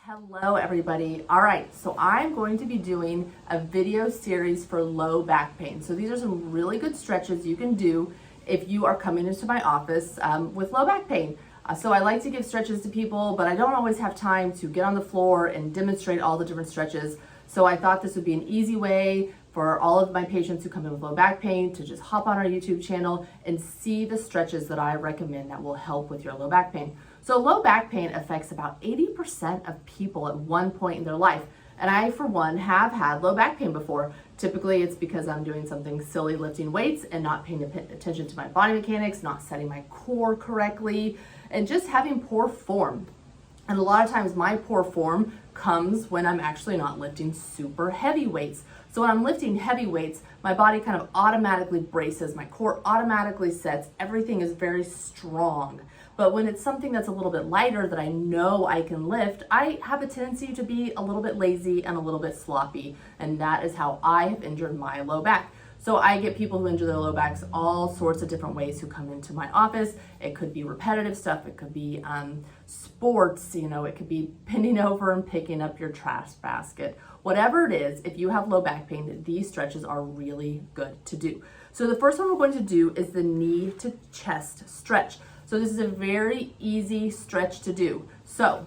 Hello everybody. All right, so I'm going to be doing a video series for low back pain. So these are some really good stretches you can do if you are coming into my office with low back pain. So I like to give stretches to people, but I don't always have time to get on the floor and demonstrate all the different stretches. So I thought this would be an easy way for all of my patients who come in with low back pain to just hop on our YouTube channel and see the stretches that I recommend that will help with your low back pain. So low back pain affects about 80% of people at one point in their life. And I, for one, have had low back pain before. Typically, it's because I'm doing something silly, lifting weights and not paying attention to my body mechanics, not setting my core correctly, and just having poor form. And a lot of times my poor form comes when I'm actually not lifting super heavy weights. So when I'm lifting heavy weights, my body kind of automatically braces, my core automatically sets, everything is very strong. But when it's something that's a little bit lighter that I know I can lift, I have a tendency to be a little bit lazy and a little bit sloppy. And that is how I have injured my low back. So I get people who injure their low backs all sorts of different ways who come into my office. It could be repetitive stuff. It could be sports, it could be bending over and picking up your trash basket. Whatever it is, if you have low back pain, these stretches are really good to do. So the first one we're going to do is the knee to chest stretch. So this is a very easy stretch to do. So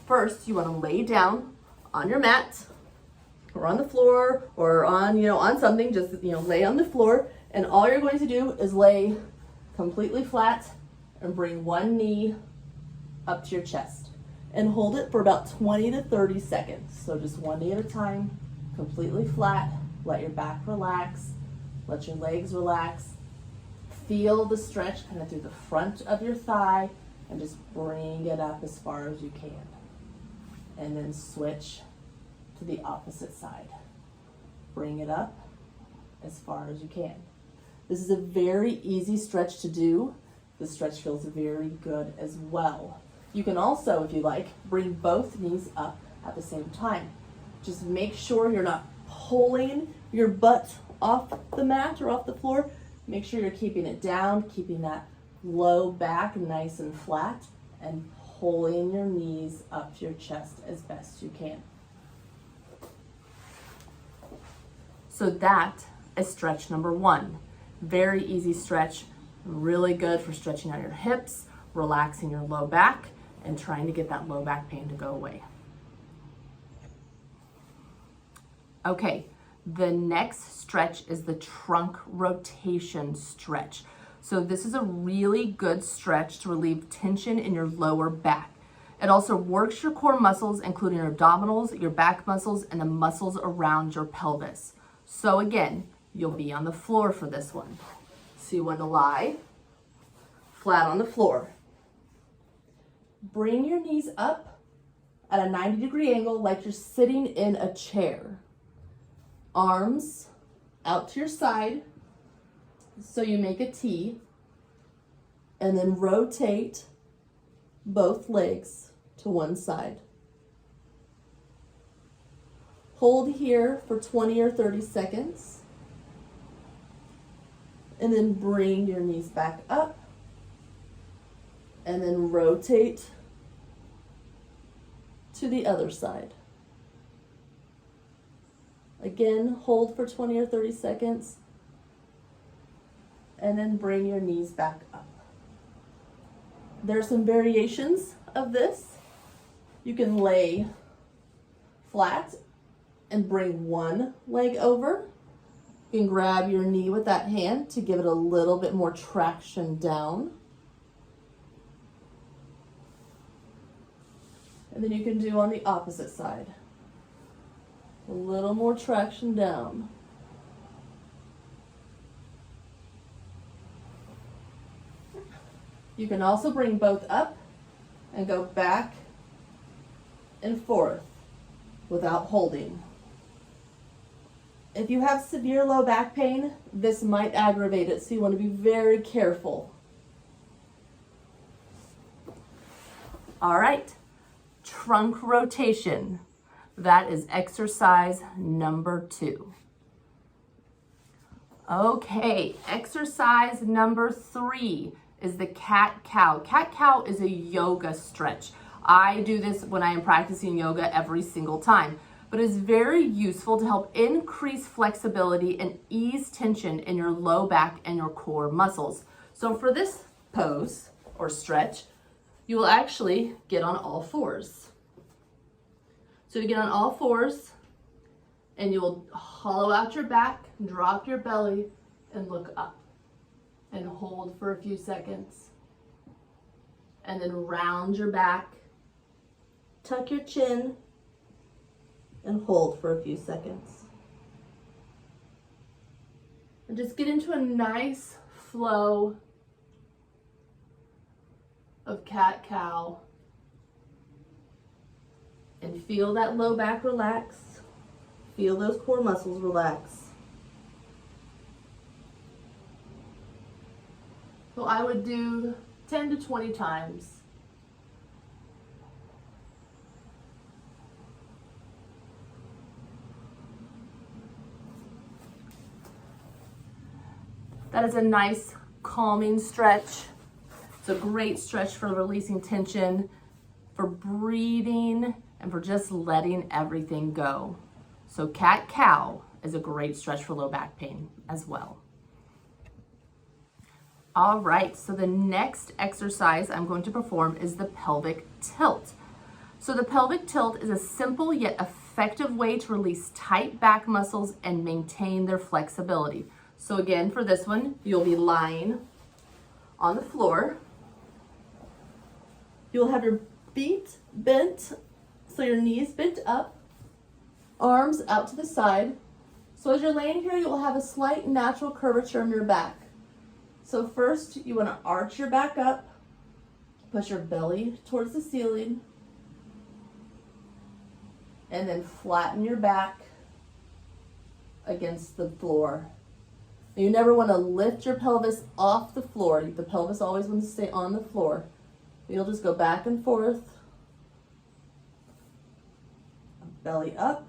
first you want to lay down on your mat or on the floor or on something, just lay on the floor, and all you're going to do is lay completely flat and bring one knee up to your chest and hold it for about 20 to 30 seconds. So just one knee at a time, completely flat. Let your back relax, let your legs relax. Feel the stretch kind of through the front of your thigh and just bring it up as far as you can. And then switch to the opposite side. Bring it up as far as you can. This is a very easy stretch to do. The stretch feels very good as well. You can also, if you like, bring both knees up at the same time. Just make sure you're not pulling your butt off the mat or off the floor. Make sure you're keeping it down, keeping that low back nice and flat, and pulling your knees up to your chest as best you can. So that is stretch number one. Very easy stretch, really good for stretching out your hips, relaxing your low back, and trying to get that low back pain to go away. Okay, the next stretch is the trunk rotation stretch. So this is a really good stretch to relieve tension in your lower back. It also works your core muscles, including your abdominals, your back muscles, and the muscles around your pelvis. So again, you'll be on the floor for this one. So you want to lie flat on the floor. Bring your knees up at a 90-degree angle like you're sitting in a chair. Arms out to your side so you make a T, and then rotate both legs to one side. Hold here for 20 or 30 seconds, and then bring your knees back up, and then rotate to the other side. Again, hold for 20 or 30 seconds, and then bring your knees back up. There are some variations of this. You can lay flat and bring one leg over. You can grab your knee with that hand to give it a little bit more traction down. And then you can do on the opposite side. A little more traction down. You can also bring both up and go back and forth without holding. If you have severe low back pain, this might aggravate it, so you want to be very careful. All right, trunk rotation. That is exercise number 2. Okay, exercise number 3 is the cat-cow. Cat-cow is a yoga stretch. I do this when I am practicing yoga every single time, but it's very useful to help increase flexibility and ease tension in your low back and your core muscles. So for this pose or stretch, you will actually get on all fours. So you get on all fours and you will hollow out your back, drop your belly, and look up and hold for a few seconds. And then round your back, tuck your chin, and hold for a few seconds. And just get into a nice flow of cat-cow and feel that low back relax. Feel those core muscles relax. So I would do 10 to 20 times. That is a nice calming stretch. It's a great stretch for releasing tension, for breathing, and for just letting everything go. So cat-cow is a great stretch for low back pain as well. All right, so the next exercise I'm going to perform is the pelvic tilt. So the pelvic tilt is a simple yet effective way to release tight back muscles and maintain their flexibility. So again, for this one, you'll be lying on the floor. You'll have your feet bent, so your knees bent up, arms out to the side. So as you're laying here, you'll have a slight natural curvature in your back. So first, you want to arch your back up, push your belly towards the ceiling, and then flatten your back against the floor. You never want to lift your pelvis off the floor. The pelvis always wants to stay on the floor. You'll just go back and forth, belly up,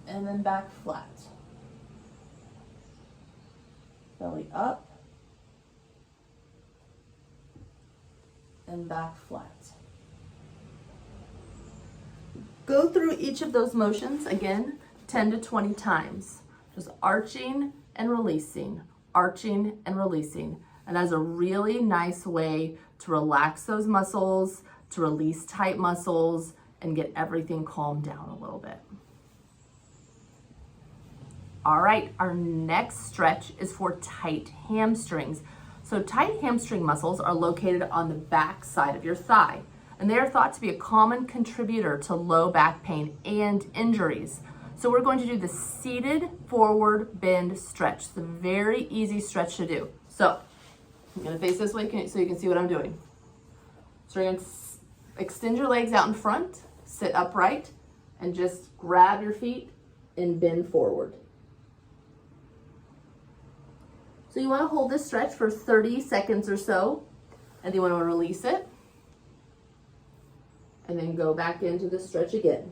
and then back flat. Belly up, and back flat. Go through each of those motions again 10 to 20 times. Just arching and releasing, arching and releasing. And that's a really nice way to relax those muscles, to release tight muscles, and get everything calmed down a little bit. All right, our next stretch is for tight hamstrings. So tight hamstring muscles are located on the back side of your thigh, and they are thought to be a common contributor to low back pain and injuries. So we're going to do the seated forward bend stretch. It's a very easy stretch to do. So I'm gonna face this way so you can see what I'm doing. So you're gonna extend your legs out in front, sit upright, and just grab your feet and bend forward. So you wanna hold this stretch for 30 seconds or so, and then you wanna release it, and then go back into the stretch again.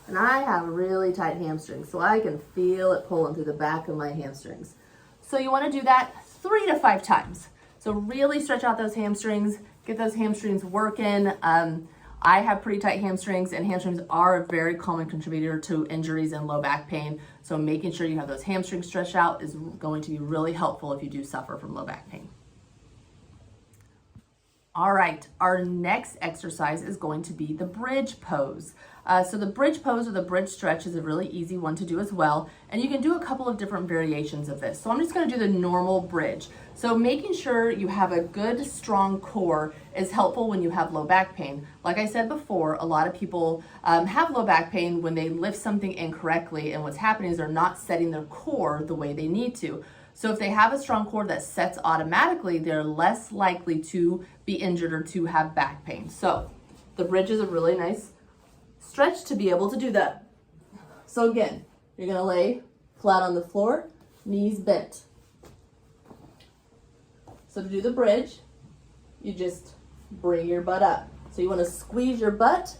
And I have really tight hamstrings, so I can feel it pulling through the back of my hamstrings. So you want to do that 3 to 5 times. So really stretch out those hamstrings, get those hamstrings working. I have pretty tight hamstrings, and hamstrings are a very common contributor to injuries and low back pain. So making sure you have those hamstrings stretched out is going to be really helpful if you do suffer from low back pain. All right, our next exercise is going to be the bridge pose. So the bridge pose or the bridge stretch is a really easy one to do as well. And you can do a couple of different variations of this. So I'm just gonna do the normal bridge. So making sure you have a good, strong core is helpful when you have low back pain. Like I said before, a lot of people have low back pain when they lift something incorrectly, and what's happening is they're not setting their core the way they need to. So if they have a strong core that sets automatically, they're less likely to be injured or to have back pain. So the bridge is a really nice stretch to be able to do that. So again, you're gonna lay flat on the floor, knees bent. So to do the bridge, you just bring your butt up. So you wanna squeeze your butt,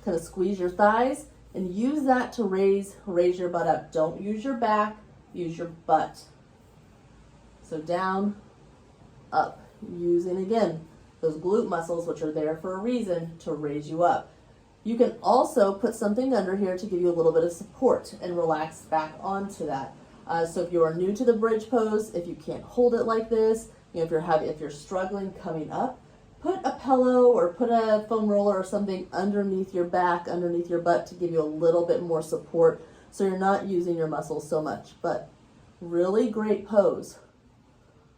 kind of squeeze your thighs, and use that to raise your butt up. Don't use your back, use your butt. So down, up, using again those glute muscles, which are there for a reason to raise you up. You can also put something under here to give you a little bit of support and relax back onto that. So if you are new to the bridge pose, if you can't hold it like this, you know, if you're struggling coming up, put a pillow or put a foam roller or something underneath your back, underneath your butt to give you a little bit more support so you're not using your muscles so much. But really great pose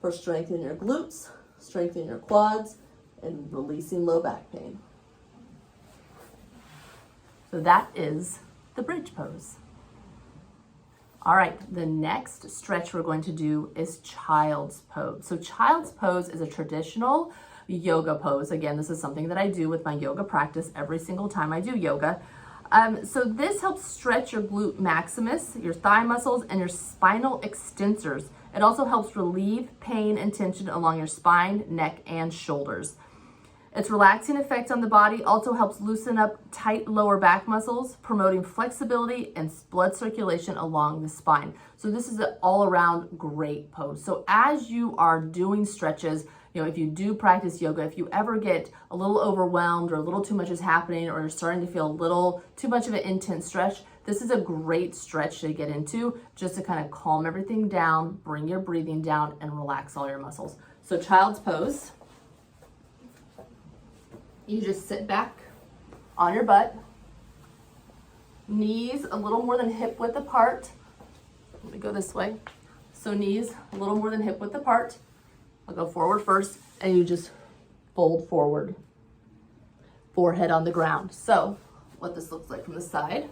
for strengthening your glutes, strengthening your quads, and releasing low back pain. So that is the bridge pose. All right, the next stretch we're going to do is child's pose. So child's pose is a traditional yoga pose. Again, this is something that I do with my yoga practice every single time I do yoga. So this helps stretch your glute maximus, your thigh muscles, and your spinal extensors. It also helps relieve pain and tension along your spine, neck, and shoulders. Its relaxing effect on the body also helps loosen up tight lower back muscles, promoting flexibility and blood circulation along the spine. So this is an all-around great pose. So as you are doing stretches, you know, if you do practice yoga, if you ever get a little overwhelmed or a little too much is happening or you're starting to feel a little too much of an intense stretch, this is a great stretch to get into just to kind of calm everything down, bring your breathing down, and relax all your muscles. So child's pose. You just sit back on your butt, knees a little more than hip width apart. Let me go this way. So knees a little more than hip width apart. I'll go forward first, and you just fold forward. Forehead on the ground. So what this looks like from the side.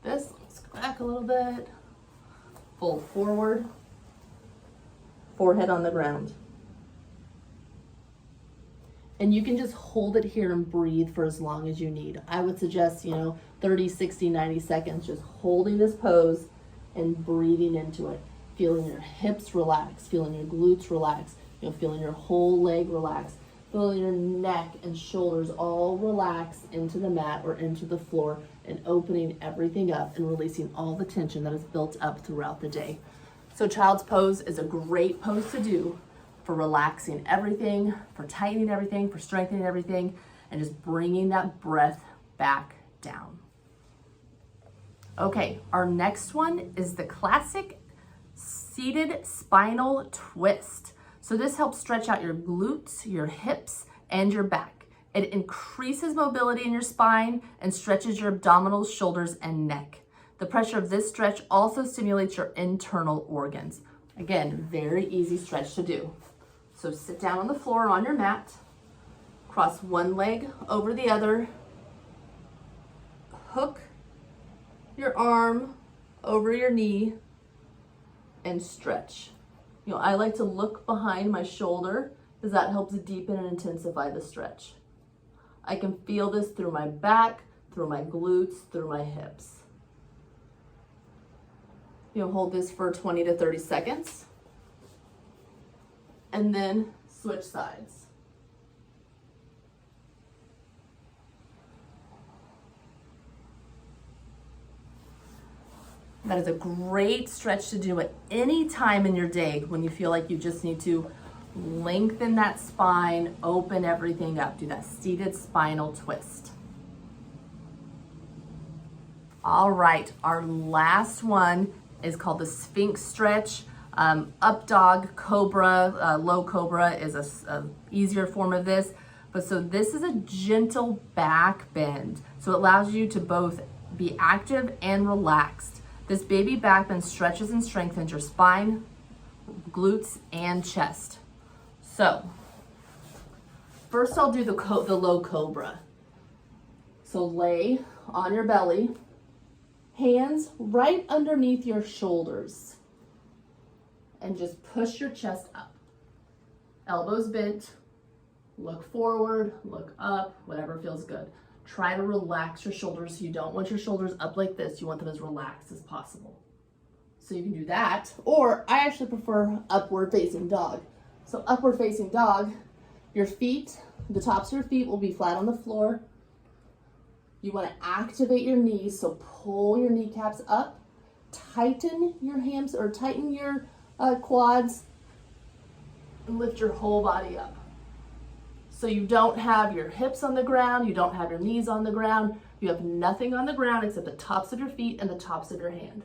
Let's go back a little bit. Fold forward. Forehead on the ground. And you can just hold it here and breathe for as long as you need. I would suggest, 30, 60, 90 seconds, just holding this pose and breathing into it. Feeling your hips relax, feeling your glutes relax, feeling your whole leg relax, feeling your neck and shoulders all relax into the mat or into the floor, and opening everything up and releasing all the tension that is built up throughout the day. So child's pose is a great pose to do for relaxing everything, for tightening everything, for strengthening everything, and just bringing that breath back down. Okay, our next one is the classic seated spinal twist. So this helps stretch out your glutes, your hips, and your back. It increases mobility in your spine and stretches your abdominals, shoulders, and neck. The pressure of this stretch also stimulates your internal organs. Again, very easy stretch to do. So sit down on the floor on your mat, cross one leg over the other, hook your arm over your knee, and stretch. I like to look behind my shoulder because that helps deepen and intensify the stretch. I can feel this through my back, through my glutes, through my hips. Hold this for 20 to 30 seconds. And then switch sides. That is a great stretch to do at any time in your day when you feel like you just need to lengthen that spine, open everything up, do that seated spinal twist. All right, our last one is called the Sphinx stretch. Up dog, cobra, low cobra is a easier form of this. But so this is a gentle back bend. So it allows you to both be active and relaxed. This baby back bend stretches and strengthens your spine, glutes, and chest. So first I'll do the low cobra. So lay on your belly, hands right underneath your shoulders. And just push your chest up. Elbows bent, look forward, look up, whatever feels good. Try to relax your shoulders. You don't want your shoulders up like this. You want them as relaxed as possible. So you can do that, or I actually prefer upward facing dog. So upward facing dog, your feet, the tops of your feet will be flat on the floor. You want to activate your knees, so pull your kneeccaps up, tighten your hams or tighten your quads, and lift your whole body up. So you don't have your hips on the ground, you don't have your knees on the ground, you have nothing on the ground except the tops of your feet and the tops of your hand.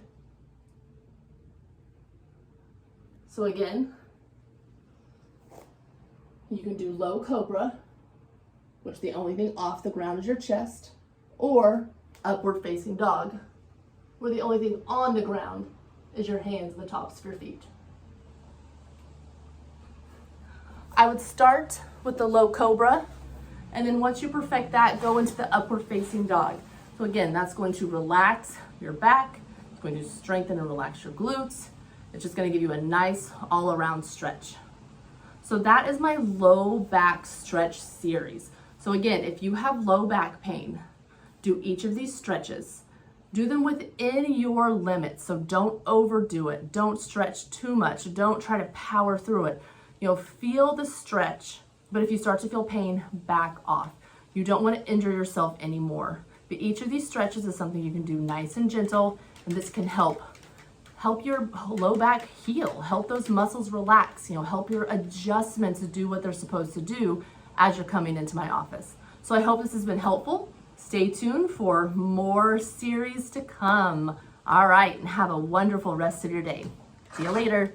So again, you can do low cobra, which the only thing off the ground is your chest, or upward facing dog, where the only thing on the ground is your hands and the tops of your feet. I would start with the low cobra, and then once you perfect that, go into the upward facing dog. So again, that's going to relax your back, it's going to strengthen and relax your glutes. It's just going to give you a nice all around stretch. So that is my low back stretch series. So again, if you have low back pain, do each of these stretches. Do them within your limits. So don't overdo it. Don't stretch too much. Don't try to power through it. Feel the stretch, but if you start to feel pain, back off. You don't want to injure yourself anymore. But each of these stretches is something you can do nice and gentle, and this can help your low back heal, help those muscles relax, help your adjustments do what they're supposed to do as you're coming into my office. So I hope this has been helpful. Stay tuned for more series to come. All right, and have a wonderful rest of your day. See you later.